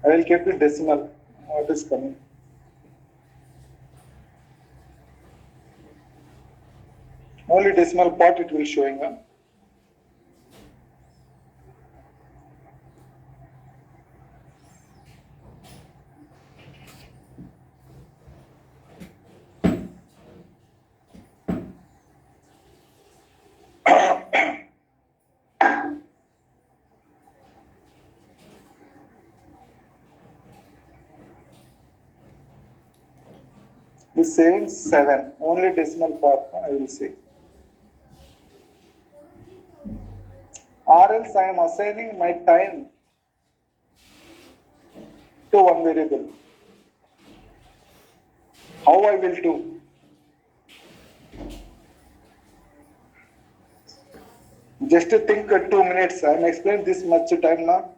I will keep the decimal. What is coming? Only decimal part it will showing up. The saying 7, only decimal part I will say. Or else I am assigning my time to one variable. How I will do? Just to think 2 minutes. I am explaining this much time now.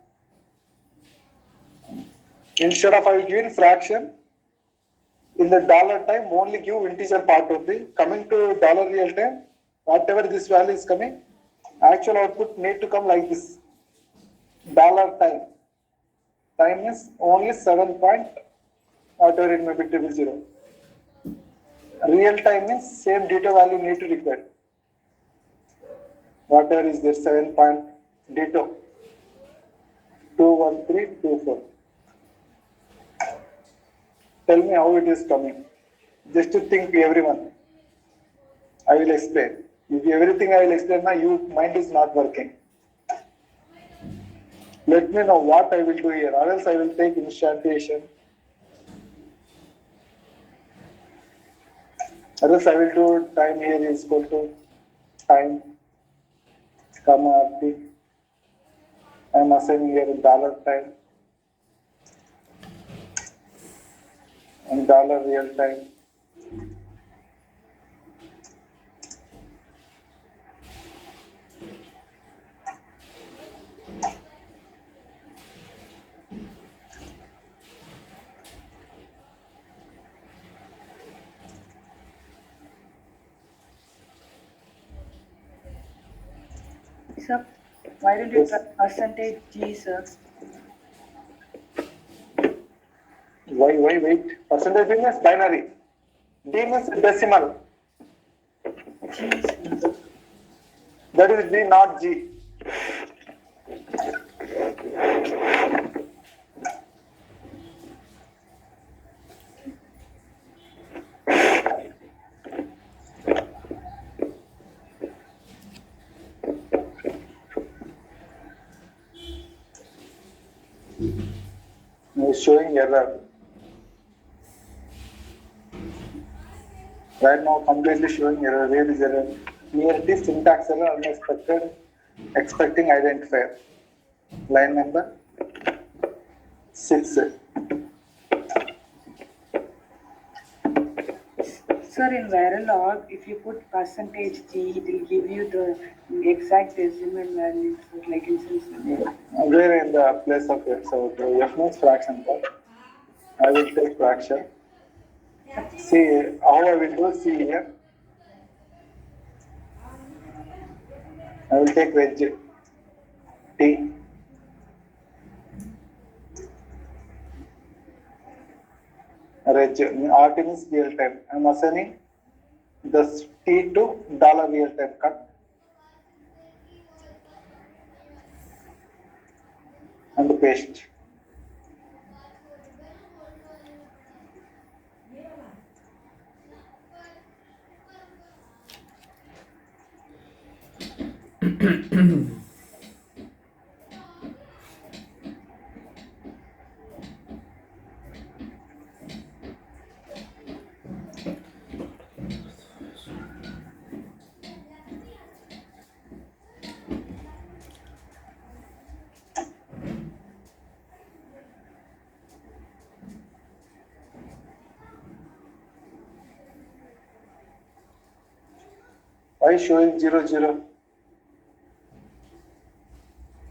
Instead of I will give in fraction, in the dollar time only give integer part only. Coming to dollar real time, whatever this value is coming, actual output need to come like this. Dollar time. Time is only 7 point whatever it may be 000. Real time is same data value need to require. Whatever is there 7 point data 21324. Tell me how it is coming. Just to think everyone. I will explain. If everything I will explain now, your mind is not working. Let me know what I will do here, or else I will take instantiation. Or else I will do time here is equal to time, comma, RT. I am assigning here dollar time and dollar real time. Sir, why don't you try percentage G, sir? Why, wait. Percentage means binary. D means decimal. G, sir. That is D, not G. It's showing error. Right now, completely showing error. Where is error? Near the syntax error, unexpected, expecting identifier. Line number 6. Sir, in Verilog, if you put percentage G, it will give you the exact decimal value, sir, like instance number. Where in the place of F? So F means fraction part. I will take fraction. See how I will do. See here. I will take reg T. Reg RT means real time. I am assigning the T to dollar real time cut and paste. Why showing 0, 0?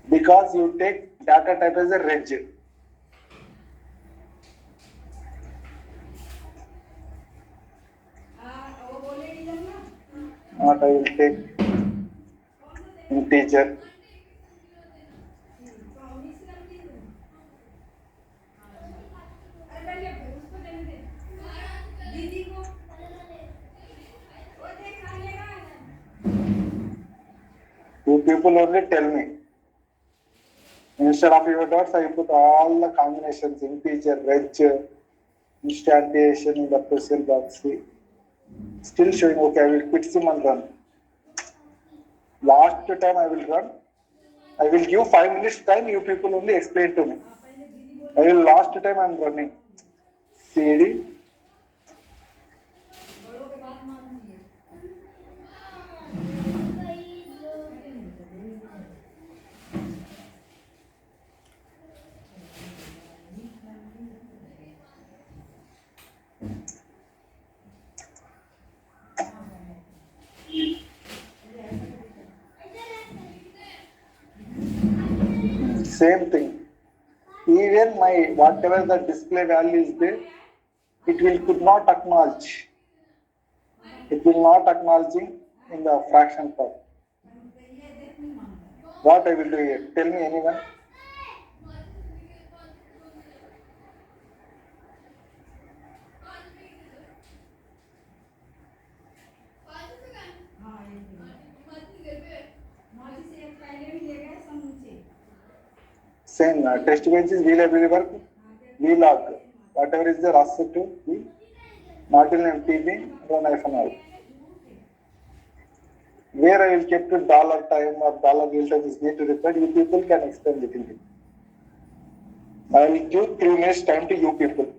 Because you take data type as a reg. Not I will take integer. people only tell me. Instead of your dots, I put all the combinations, integer, reg, instantiation in the question box. See. Still showing, okay, I will quit sim and run. Last time I will run. I will give 5 minutes time, you people only explain to me. I will last time I am running. CD. Same thing. Even my whatever the display value is there, it will could not acknowledge. It will not acknowledging in the fraction part. What I will do here? Tell me anyone. Same test bench is VLab work, VLog. Whatever is the RAS to V, not in MTB, run -R. Where I will keep to dollar time or dollar real time is need to required, you people can explain little bit. I will give 3 minutes time to you people.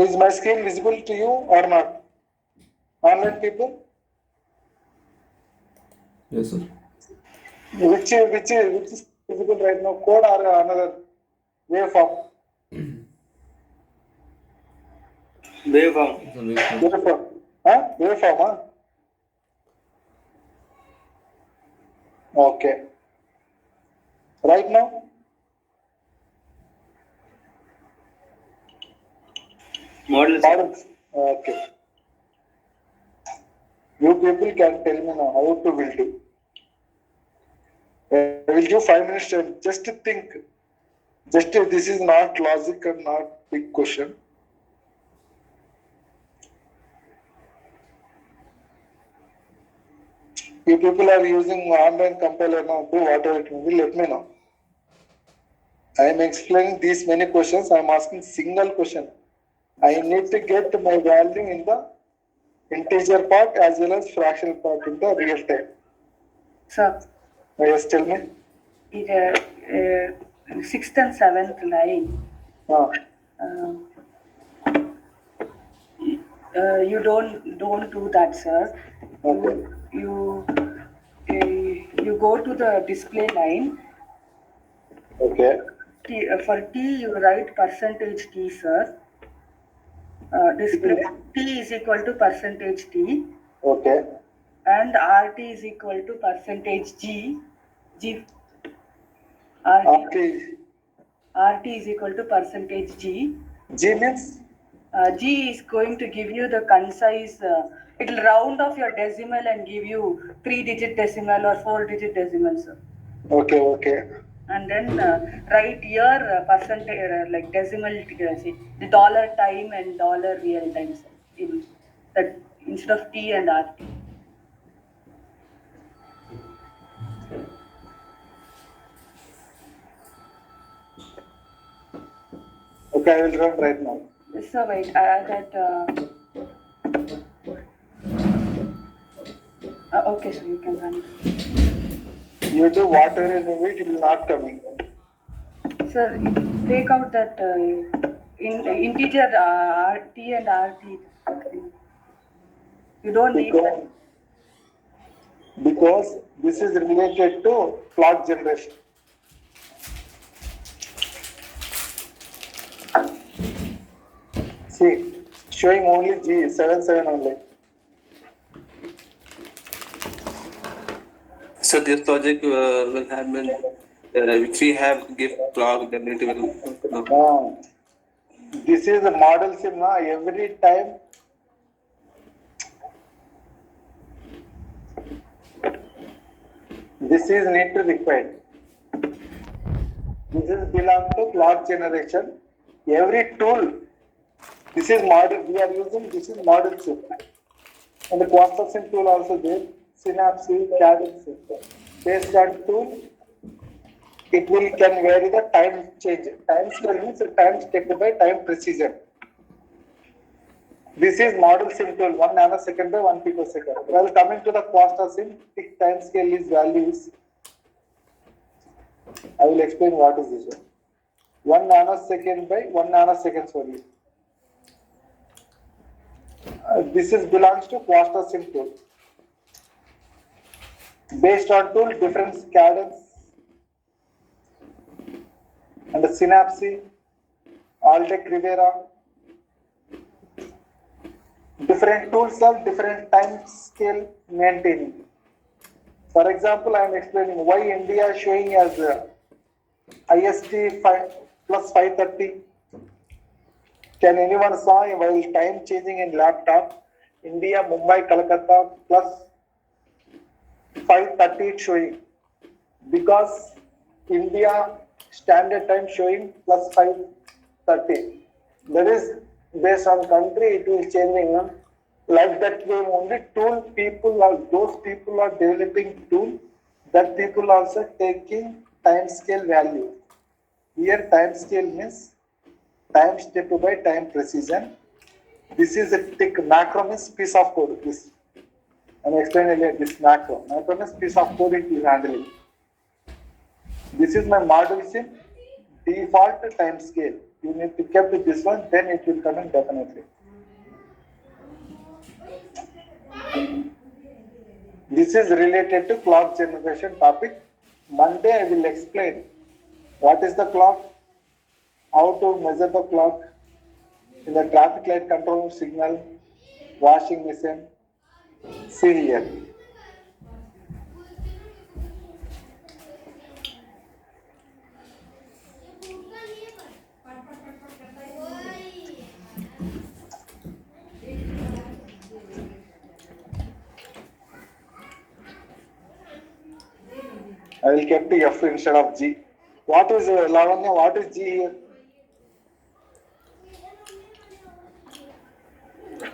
Is my screen visible to you or not? Online people? Yes, sir. Which is visible right now? Code or another waveform? Waveform. It's a waveform. Waveform. Huh? Waveform, huh? Okay. Right now? Model. Models. Okay. You people can tell me now how to will do. I will give 5 minutes time just to think. Just this is not logic and not big question. You people are using online compiler now, do whatever it will, let me know. I am explaining these many questions, I am asking single question. I need to get my value in the integer part as well as fractional part in the real time. Sir, Yes, tell me. Sixth and seventh line. Ah, You don't do that, sir. okay. You go to the display line. Okay. For T, you write percentage T, sir. Display T is equal to percentage T, Okay. and RT is equal to percentage G. RT is equal to percentage G. G means? G is going to give you the concise, it will round off your decimal and give you 3-digit decimal or 4-digit decimal, sir. Okay, okay. And then write your percentage, like decimal, the dollar time and dollar real time, sir, in that instead of T and RT. Okay, I will run right now. So wait, okay, so you can run. You do whatever you need, it will not coming. Sir, take out that integer T and RT. You don't need that. Because this is related to clock generation. See, showing only G77 only. So this logic will happen which we have give clock generative. This is the model sim now. Every time this is need to required. This is belong to clock generation. Every tool, this is model we are using. This is model sim, and the construction tool also there. Synapse, cadence, based on tool. It will can vary the time change. Time scale means the time step by time precision. This is model sim tool, 1 nanosecond by 1 picosecond. While coming to the Quastar sim, tick time scale is values. I will explain what is this one. 1 nanosecond by 1 nanosecond only. This is belongs to Quastar sim tool. Based on tool, different cadence and the Synapse, Altec Rivera. Different tools have different time scale maintaining. For example, I am explaining why India is showing as IST 5 plus 530. Can anyone saw while time changing in laptop, India, Mumbai, Kolkata plus 530 it's showing, because India standard time showing plus 530. That is based on country, it will changing. Like that way only tool people are, those people are developing tool, that people also taking time scale value. Here time scale means time step by time precision. This is a tick. Macro means piece of code. This I'm explaining earlier. This macro. Macro means piece of code it is handling. This is my model sim default time scale. You need to keep this one, then it will come in definitely. This is related to clock generation topic. Monday I will explain what is the clock, how to measure the clock in the traffic light control signal, washing machine. See here. I will keep the F instead of G. What is Lavanya? What is G here?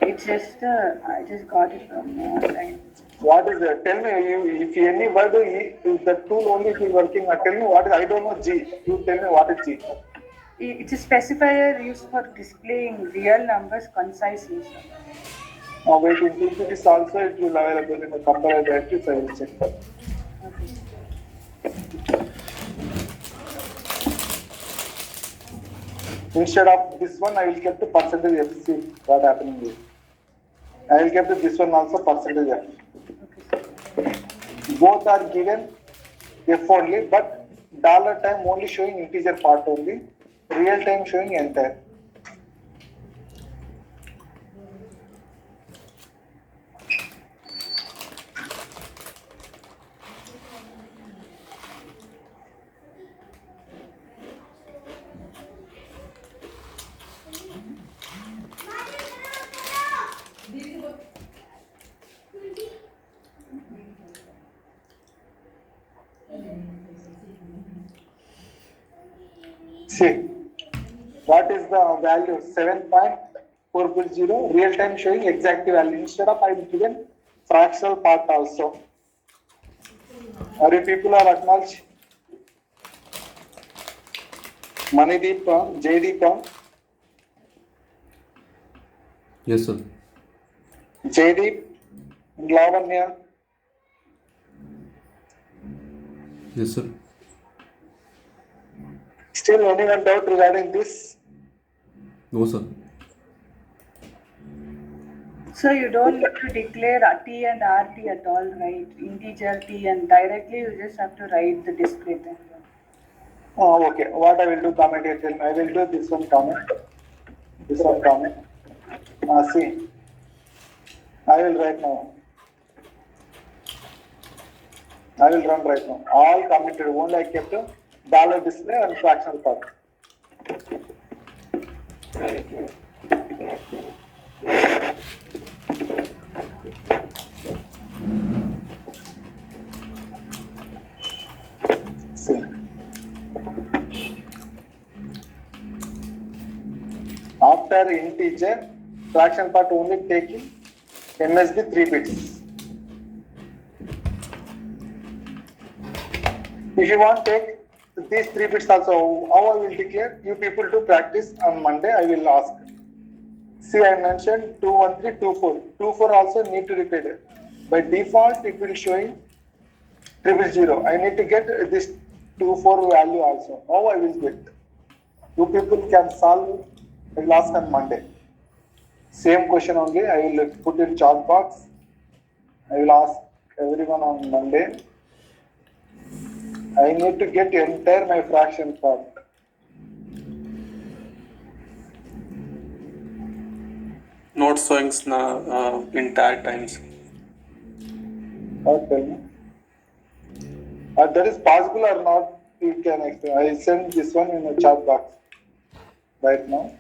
It's just, I just got it from online. What is that? Tell me, if any word, if the tool only is working, tell me what is, I don't know G. You tell me what is G. It's a specifier used for displaying real numbers concisely, sir. Now wait, in PPTs also it will available in the compiler directory, so I will check. Okay. Instead of this one, I will keep the percentage F. See what happening here. I will keep this one also percentage F. Both are given F only, but dollar time only showing integer part only, real time showing entire. See, what is the value? 7.400, real time showing exact value. Instead of I am given fractional part also. Are you people are acknowledged? Manideep, Jaydeep, Yes, sir. Jaydeep, Lavanya. Yes, sir. Still anyone doubt regarding this? No, sir. So you don't need to declare T and RT at all, right? Integer T, and directly you just have to write the display thing. Oh, okay. What I will do, comment here. Tell me. I will do this one comment. This one comment. See. I will write now. I will run right now. All commented. Only I kept a dollar display and fractional part. See. After integer, fraction part only taking MSB 3 bits. If you want take these 3 bits also, how I will declare? You people to practice on Monday, I will ask. See, I mentioned 213, 24. 24 also need to repeat it. By default, it will showing 000. I need to get this 24 value also. How I will get? You people can solve. I will ask on Monday. Same question only. I will put in chat box. I will ask everyone on Monday. I need to get entire my fraction part. Not showing entire times. Or tell me. That is possible or not? You can explain. I send this one in the chat box right now.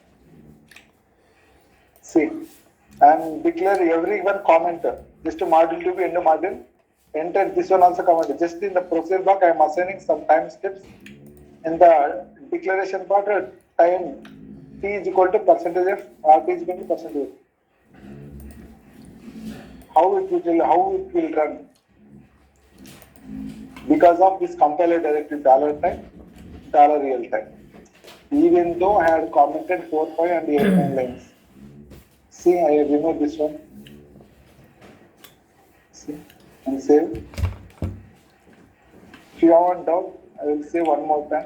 See, and declare everyone commenter. Just to module to be end module. Enter this one also comment. Just in the procedure block, I am assigning some time steps. In the declaration part, time t is equal to percentage of RT is equal to percentage. How it will run? Because of this compiler directive $time, $real time. Even though I had commented 4, 5 and 8, 9 lines. See, I have removed this one. See, and save. If you have a doubt, I will say one more time.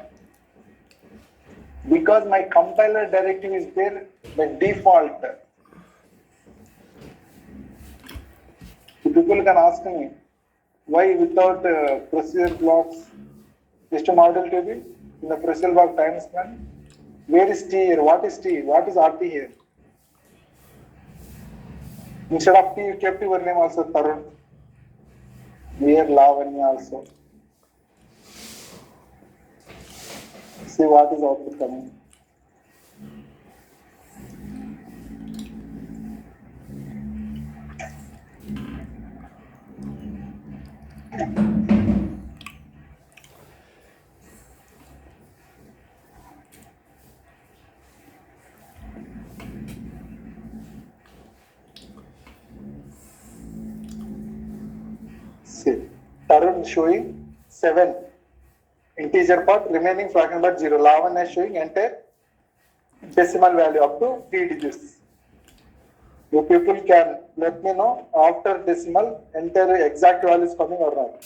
Because my compiler directive is there by default. People can ask me, why without procedure blocks, just a model table in the procedure block time span? Where is T here? What is T? What is RT here? Instead of T, you kept your name also Tarun. Here Lavanya also. See what is output coming. See, Tarun showing 7 integer part, remaining fraction part 0. Lavanya is showing entire decimal value up to 3 digits. You people can let me know after decimal entire exact value is coming or not.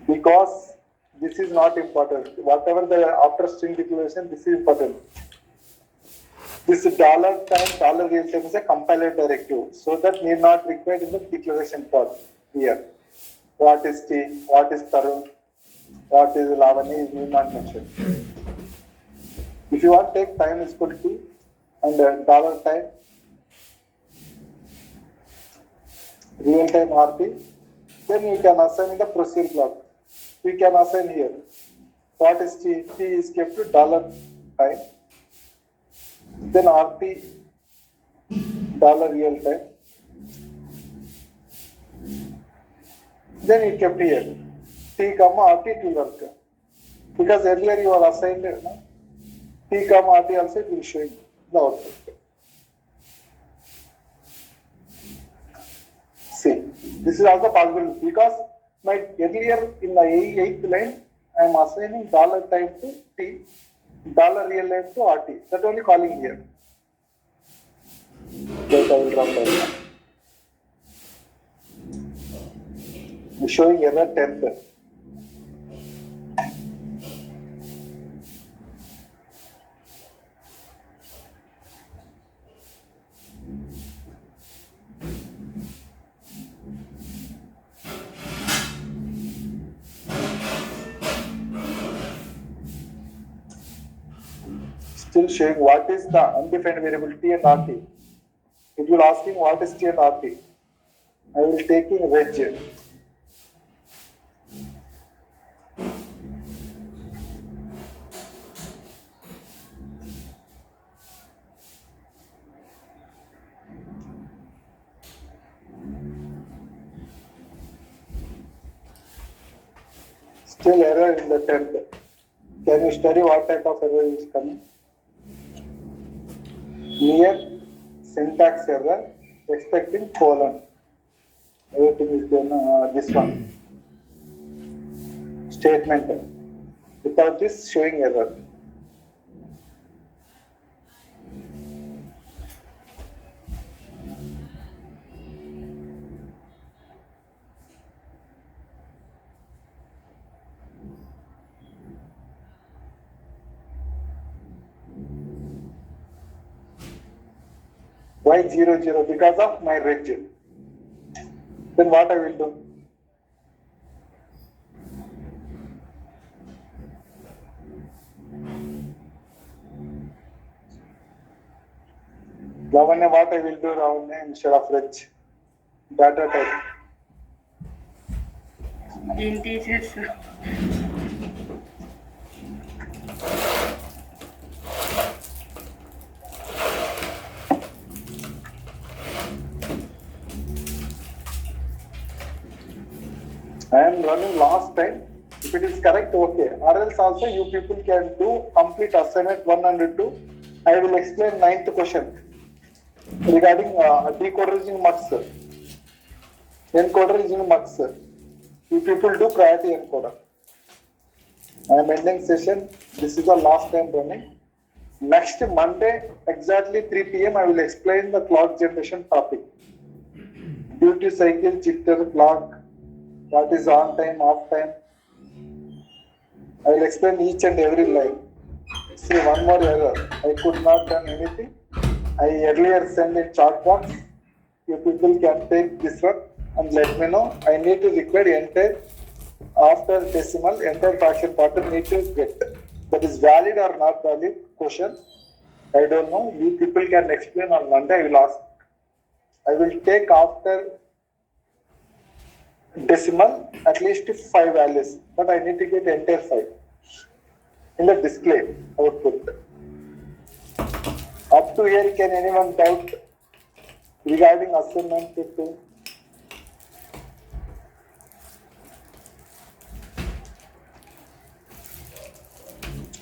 Because this is not important. Whatever the after string declaration, this is important. This $time, $real time is a compiler directive, so that need not required in the declaration part here. What is T, what is Tarun, what is Lavani is not mentioned. If you want to take time is equal to and $time, real time RT, then you can assign in the procedure block. We can assign here. What is T? T is kept to $time. Then RT, $real time. Then it kept here. T, RT to work. Because earlier you are assigned T, RT also it will show you the output. See, this is also possible because my earlier in the 8th line I am assigning $time to T, $real time to RT. That only calling here. Wait, I will run that. It's showing error 10th. Still showing what is the undefined variable T and RT. If you are asking what is T and RT, I will take in reg. Still error in the 10th. Can you study what type of error is coming? Near syntax error, expecting colon. Everything is done, this one. Statement. Without this showing error. Why 0, 0? Because of my reg. Then what I will do? Ravanya, what I will do, Ravanya, instead of reg? Data type. Integers. I am running last time. If it is correct, okay. Or else also you people can do complete assignment 1 and 2. I will explain 9th question regarding decoder using mux. Encoder using mux. You people do priority encoder. I am ending session. This is the last time running. Next Monday, exactly 3 p.m. I will explain the clock generation topic. Duty cycle, jitter, clock. What is on time, off time? I will explain each and every line. See, one more error. I could not done anything. I earlier sent in chat box. You people can take this one and let me know. I need to require entire after decimal, entire fraction pattern need to get. That is valid or not valid question. I don't know. You people can explain on Monday. I will ask. I will take after decimal at least 5 values, but I need to get entire 5 in the display output. Up to here, can anyone doubt regarding assignment 2?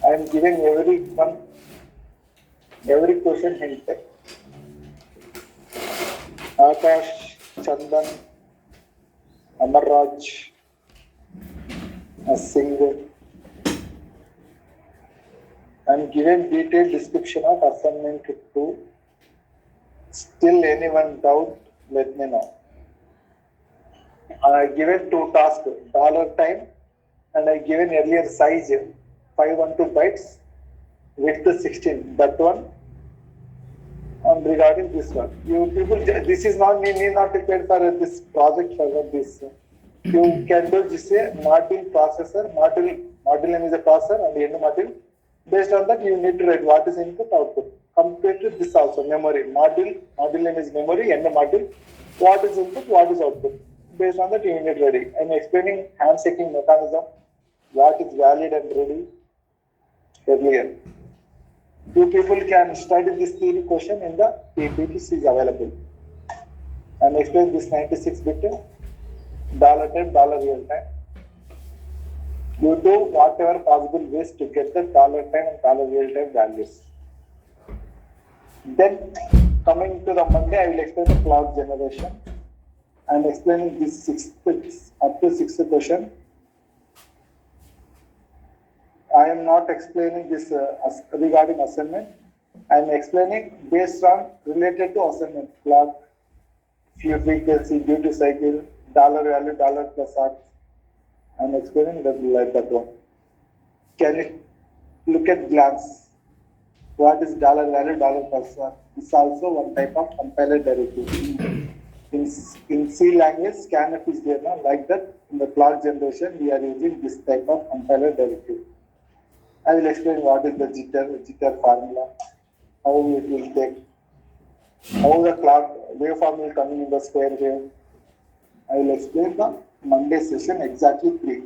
I am giving every question hint. Akash, Chandan, Amarraj, Singh. I am given detailed description of assignment 2. Still anyone doubt, let me know. I given 2 tasks, $time, and I given earlier size 512 bytes, width 16. That one. And regarding this one, you people, this is not need not prepared for this project for this. You can do this module processor, module name is a processor and end module. Based on that, you need to write what is input output. Compared to this also memory module name is memory, end module. What is input, what is output. Based on that, you need ready. I am explaining handshaking mechanism, what is valid and ready earlier. You people can study this theory question in the PPT is available. And explain this 96-bit $time, $real time. You do whatever possible ways to get the $time and $real time values. Then coming to the Monday, I will explain the clock generation. I am explaining this up to 6th question. I am not explaining this regarding assignment. I am explaining based on related to assignment, clock, frequency, duty cycle, $value, $+R. I am explaining that like that one. Can you look at glance? What is $value, $+R? It's also one type of compiler derivative. In C language, scanf is there now. Like that, in the clock generation, we are using this type of compiler derivative. I will explain what is the jitter formula, how it will take, how the clock waveform will come in the square wave. I will explain the Monday session exactly 3.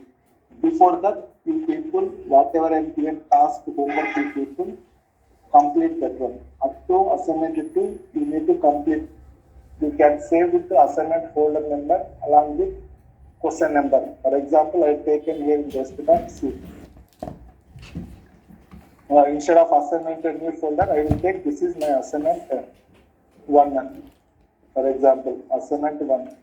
Before that, you people, whatever I am given task homework, you people complete that one. Up to assignment 2, you need to complete. You can save with the assignment folder number along with question number. For example, I have taken here in document C. Instead of assignment a new folder, I will take this is my assignment 1. For example, assignment 1.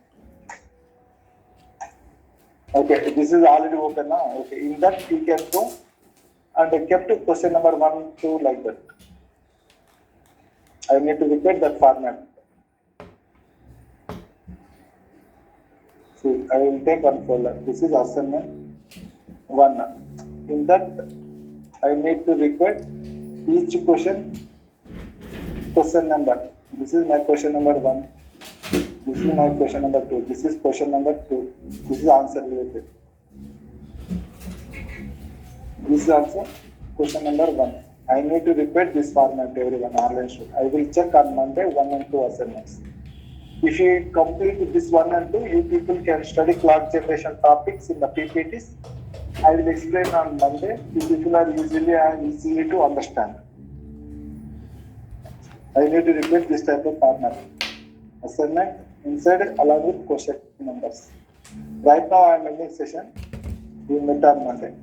Okay, this is already open now. Okay, in that you can go and I kept question number 1, 2 like that. I need to repeat that format. See, I will take one folder. This is assignment 1. In that, I need to record each question number. This is my question number 1. This is my question number 2. This is question number 2. This is answer related. This is also question number 1. I need to repeat this format everyone online should. I will check on Monday 1 and 2 assignments. If you complete this 1 and 2, you people can study clock generation topics in the PPTs. I will explain on Monday. You people are easily to understand. I need to repeat this type of format. Assignment inside along with question numbers. Right now I am ending session. We will meet on Monday.